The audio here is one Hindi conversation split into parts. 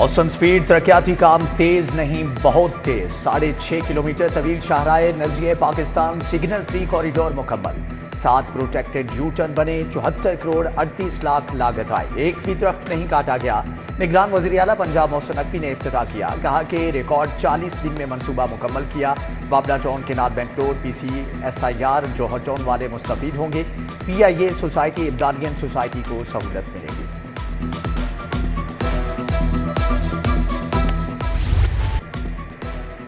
मौसम स्पीड तरक्याती काम तेज नहीं बहुत तेज 6.5 किलोमीटर तवील शाहराह नजरिए पाकिस्तान सिग्नल फ्री कॉरिडोर मुकम्मल 7 प्रोटेक्टेड यू टर्न बने 74 करोड़ 38 लाख लागत आई। एक भी दरख्त नहीं काटा गया। निगरान वज़ीर आला पंजाब मोहसिन नकवी ने इफ्तिताह किया। कहा कि रिकॉर्ड 40 दिन में मनसूबा मुकम्मल किया। Babla town canal bank road PCSIR जौहर टाउन वाले मुस्तफीद होंगे। PIA सोसाइटी इब्रानियन सोसाइटी को सहूलत मिलेगी।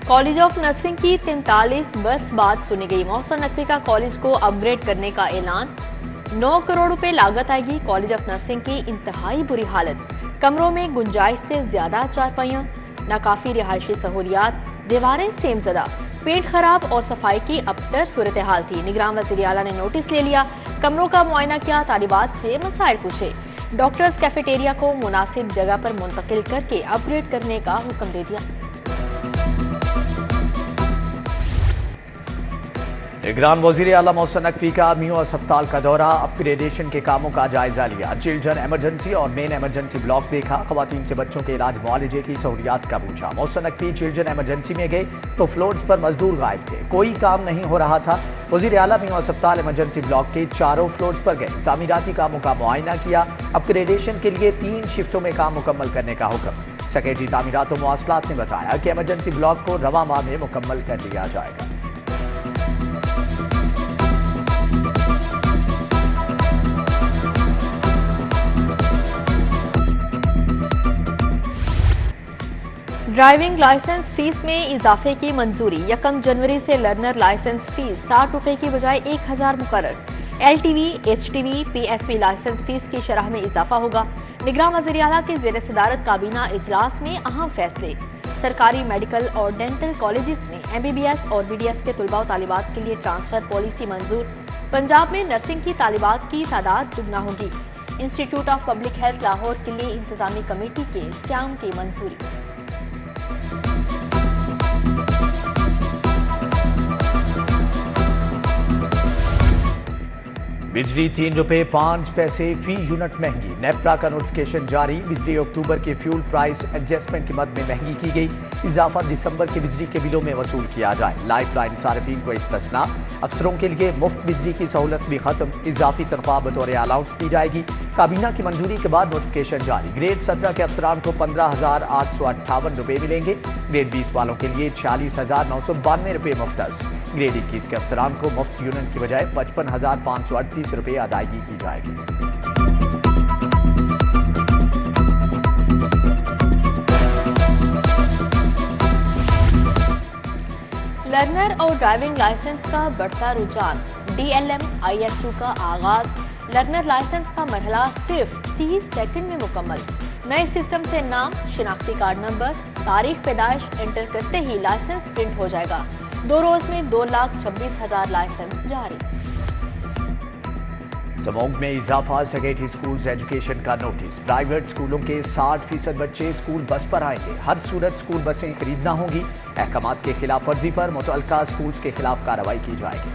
कॉलेज ऑफ नर्सिंग की 43 बरस बाद सुनी गई मोहसिन नकवी का कॉलेज को अपग्रेड करने का ऐलान। 9 करोड़ रुपए लागत आएगी। कॉलेज ऑफ नर्सिंग की इंतहाई बुरी हालत, कमरों में गुंजाइश से ज्यादा चारपाइयां, नाकाफी रिहायशी सहूलियात, दीवारें सेमजदा, पेंट खराब और सफाई की अबतर सूरत हाल थी। निगरान वज़ीर आला ने नोटिस ले लिया, कमरों का मुआयना किया, तालिबात से मसाइल पूछे। डॉक्टर्स कैफेटेरिया को मुनासिब जगह पर मुंतकिल करके अपग्रेड करने का हुक्म दे दिया। निगरान वज़ीर आला मोहसिन नकवी का मियो अस्पताल का दौरा, अपग्रेडेशन के कामों का जायजा लिया। चिल्ड्रन एमरजेंसी और मेन एमरजेंसी ब्लॉक देखा। खवातीन से बच्चों के इलाज मुआलजे की सहूलियात का पूछा। मोहसिन नकवी चिल्ड्रन एमरजेंसी में गए तो फ्लोर्स पर मजदूर गायब थे, कोई काम नहीं हो रहा था। वज़ीर आला मियो अस्पताल एमरजेंसी ब्लॉक के चारों फ्लोर्स पर गए, तामीराती कामों का मुआयना किया। अपग्रेडेशन के लिए 3 शिफ्टों में काम मुकम्मल करने का हुक्म। सेक्रेटरी तामीरात और मुआसलात ने बताया कि एमरजेंसी ब्लॉक को रवा माह में मुकम्मल कर लिया जाएगा। ड्राइविंग लाइसेंस फीस में इजाफे की मंजूरी। 1 जनवरी से लर्नर लाइसेंस फीस 60 रुपए की बजाय 1000 मुकर्रर। LTV, HTV, PSV licence fees की शरह में इजाफा होगा। निगरान वज़ीर आला के ज़ेर सदारत काबीना इजलास में अहम फैसले। सरकारी मेडिकल और डेंटल कॉलेजेस में MBBS और BDS के तलबा और तालिबात के लिए ट्रांसफर पॉलिसी मंजूर। पंजाब में नर्सिंग की तालिबात की तादाद दुगना होगी। Institute of public health Lahore के लिए इंतजामी कमेटी के क़याम की मंजूरी। बिजली 3 रुपए 5 पैसे फी यूनिट महंगी। नेपरा का नोटिफिकेशन जारी। बिजली अक्टूबर के फ्यूल प्राइस एडजस्टमेंट की मद में महंगी की गई। इजाफा दिसंबर के बिजली के बिलों में वसूल किया जाए। लाइफ लाइन सार्फिन को इस्तिस्ना। अफसरों के लिए मुफ्त बिजली की सहूलत भी खत्म। इजाफी तनख्वाह बतौर अलाउंस दी जाएगी। काबीना की मंजूरी के बाद नोटिफिकेशन जारी। ग्रेड 17 के अफसरान को 15,858 रुपए मिलेंगे। ग्रेड 20 वालों के लिए 46,992 रुपए मुख्तस। ग्रेड 21 के अफसरान को मुफ्त यूनिट की बजाय 55,538 रुपए अदायगी की जाएगी। लर्नर और ड्राइविंग लाइसेंस का बढ़ता रुझान। DLM IS2 का आगाज। लर्नर लाइसेंस का मरहला सिर्फ 30 सेकंड में मुकम्मल। नए सिस्टम से नाम, शिनाख्ती कार्ड नंबर, तारीख पैदाइश एंटर करते ही लाइसेंस प्रिंट हो जाएगा। 2 रोज में 2,26,000 लाइसेंस जारी। समोग में इजाफा। सेक्रेटरी स्कूल्स एजुकेशन का नोटिस। प्राइवेट स्कूलों के 60% बच्चे स्कूल बस पर आएंगे। हर सूरत स्कूल बसें खरीदना होंगी। अहकामात के खिलाफ वर्जी पर मुतल्लिका स्कूल्स के खिलाफ कार्रवाई की जाएगी।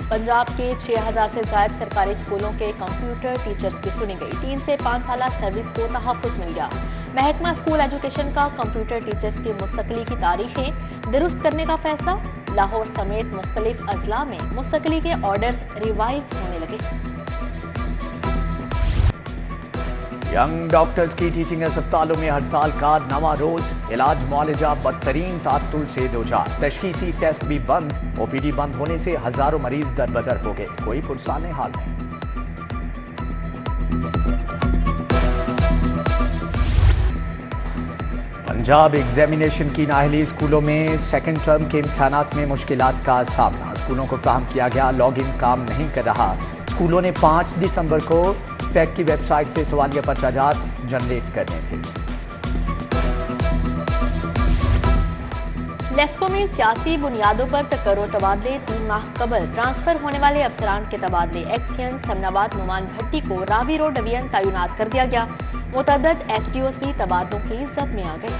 पंजाब के 6,000 से ज्यादा सरकारी स्कूलों के कंप्यूटर टीचर्स की सुनी गई। 3 से 5 साल सर्विस को तहफ़्फ़ुज़ मिल गया। महकमा स्कूल एजुकेशन का कंप्यूटर टीचर्स की मुस्तकली की तारीखें दुरुस्त करने का फैसला। लाहौर समेत मुख्तलिफ अजला में मुस्तकली के ऑर्डर्स रिवाइज होने लगे। यंग डॉक्टर्स की टीचिंग अस्पतालों में हड़ताल का नवा रोज। इलाज मुआलजा बदतरीन तातुल से दो चार। तशखीसी टेस्ट भी बंद। OPD बंद होने से हजारों मरीज दरबदर हो गए। कोई पुरसाने हाल नहीं। पंजाब एग्जामिनेशन की नाअहली। स्कूलों में सेकंड टर्म के इम्तिहानात में मुश्किलात का सामना। स्कूलों को फराहम किया गया लॉगिन काम नहीं कर रहा। स्कूलों ने 5 दिसंबर को पैक की वेबसाइट से सवालिया पर्चाजात जनरेट करने थे। लेस्को में सियासी बुनियादों पर तकर्रो तबादले। 3 माह कबल ट्रांसफर होने वाले अफसरान के तबादले। एक्सियन समनाबाद नुमान भट्टी को रावी रोड डिवीजन तैनात कर दिया गया। मुतअद्दिद SDOs भी तबादलों की जद में आ गए।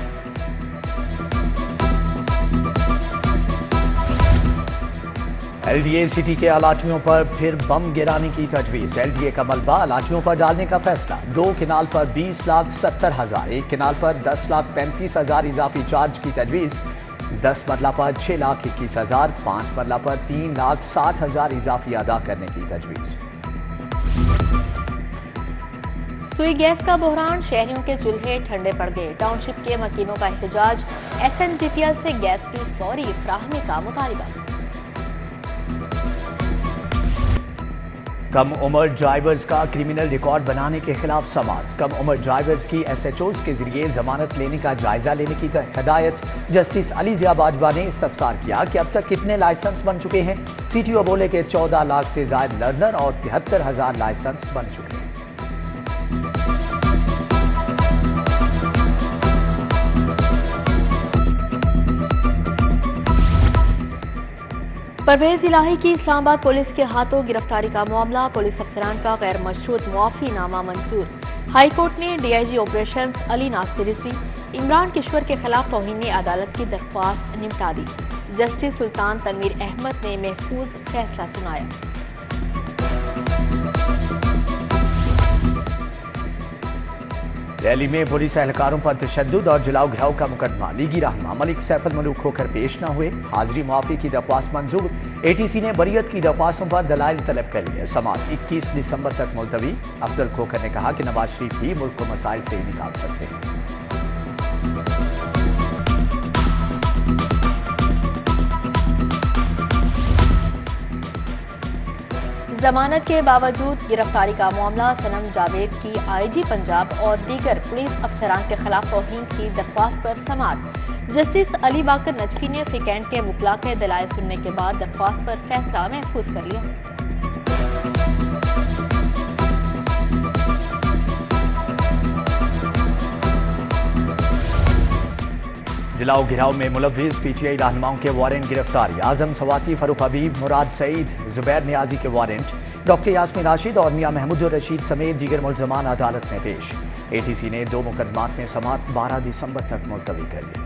LDA सिटी के अलाटियों पर फिर बम गिराने की तजवीज। LDA का मलबा अलाटियों पर डालने का फैसला। 2 किनाल पर 20,70,000, 1 किनाल पर 10,35,000 इजाफी चार्ज की तजवीज। 10 मरला पर 6,21,000, 5 मरला पर 3,60,000 इजाफी अदा करने की तजवीज। सुई गैस का बहरान, शहरियों के चूल्हे ठंडे पड़ गए। टाउनशिप के मकीनों का एहतजाज, SNGPL से गैस की फौरी फ्राहमी का मुतालबा। कम उम्र ड्राइवर्स का क्रिमिनल रिकॉर्ड बनाने के खिलाफ समाअत। कम उम्र ड्राइवर्स की SHOs के जरिए जमानत लेने का जायजा लेने की हिदायत। जस्टिस अली ज़िया बाजवा ने इस्तफसार किया कि अब तक कितने लाइसेंस बन चुके हैं। CTO बोले कि 14 लाख से ज्यादा लर्नर और 73,000 लाइसेंस बन चुके हैं। परवेज इलाही की इस्लामाबाद पुलिस के हाथों गिरफ्तारी का मामला। पुलिस अफसरान का गैर मशरूत मुआफी नामा मंजूर। हाईकोर्ट ने DIG ऑपरेशंस अली नासिर रिजवी, इमरान किश्वर के खिलाफ तौहीन अदालत की दरख्वास्त निपटा दी। जस्टिस सुल्तान तनवीर अहमद ने महफूज फैसला सुनाया। रैली में पुलिस एहलकारों पर तशद्दुद और जलाओ घिराव का मुकदमा। लीगी रहनुमा मलिक सैफुल मलूक होकर पेश न हुए। हाजिरी मुआफी की दरख्वास्त मंजूर। ATC ने बरियत की दरख्वास्तों पर दलाइल तलब कर लिए। समाअत 21 दिसंबर तक मुलतवी। अफजल खोखर ने कहा कि नवाज शरीफ ही मुल्क को मसाइल से ही निकाल सकते हैं। जमानत के बावजूद गिरफ्तारी का मामला। सनम जावेद की IG पंजाब और दीगर पुलिस अफसरान के खिलाफ तौहीन की दरख्वास्त पर समाअत। जस्टिस अली बाकर नजफी ने फ्रीकैंट के मुकला के दलाइल सुनने के बाद दरख्वास्त पर फैसला महफूज कर लिया। जलाओ घिराव में मुलव्विस PTI रहनुमाओं के वारंट गिरफ्तारी। आजम सवाती, फरूख हबीब, मुराद सईद, जुबैर नियाजी के वारंट। डॉक्टर यास्मीन राशिद और मियां महमूद रशीद समेत दीगर मुल्ज़मान अदालत में पेश। ATC ने 2 मुकदमात में समाअत 12 दिसंबर तक मुलतवी कर दी।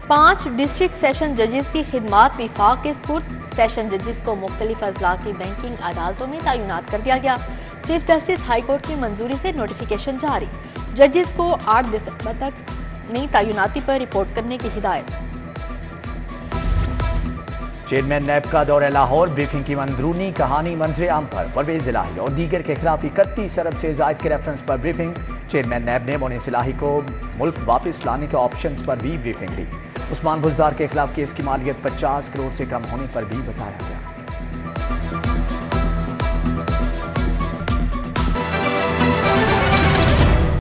5 डिस्ट्रिक्ट सेशन जजेस की खिदमात विफाक के स्पुर्द। सेशन जजेस को मुख्तलिफ अजला की बैंकिंग अदालतों में तैनात कर दिया गया। चीफ जस्टिस हाई कोर्ट की मंजूरी से नोटिफिकेशन जारी। जजेस को 8 दिसंबर तक नई तैनाती पर रिपोर्ट करने की हिदायत। चेयरमैन नैब का दौरा लाहौर। ब्रीफिंग की अंदरूनी कहानी मंजर आम पर परवेज इलाही और दीगर के खिलाफ 31 अरब से जायद के रेफरेंस पर ब्रीफिंग। चेयरमैन नैब ने मोनिस इलाही को मुल्क वापस लाने के ऑप्शंस पर भी ब्रीफिंग दी। उस्मान बुजदार के खिलाफ केस की मालियत 50 करोड़ से कम होने पर भी बताया गया।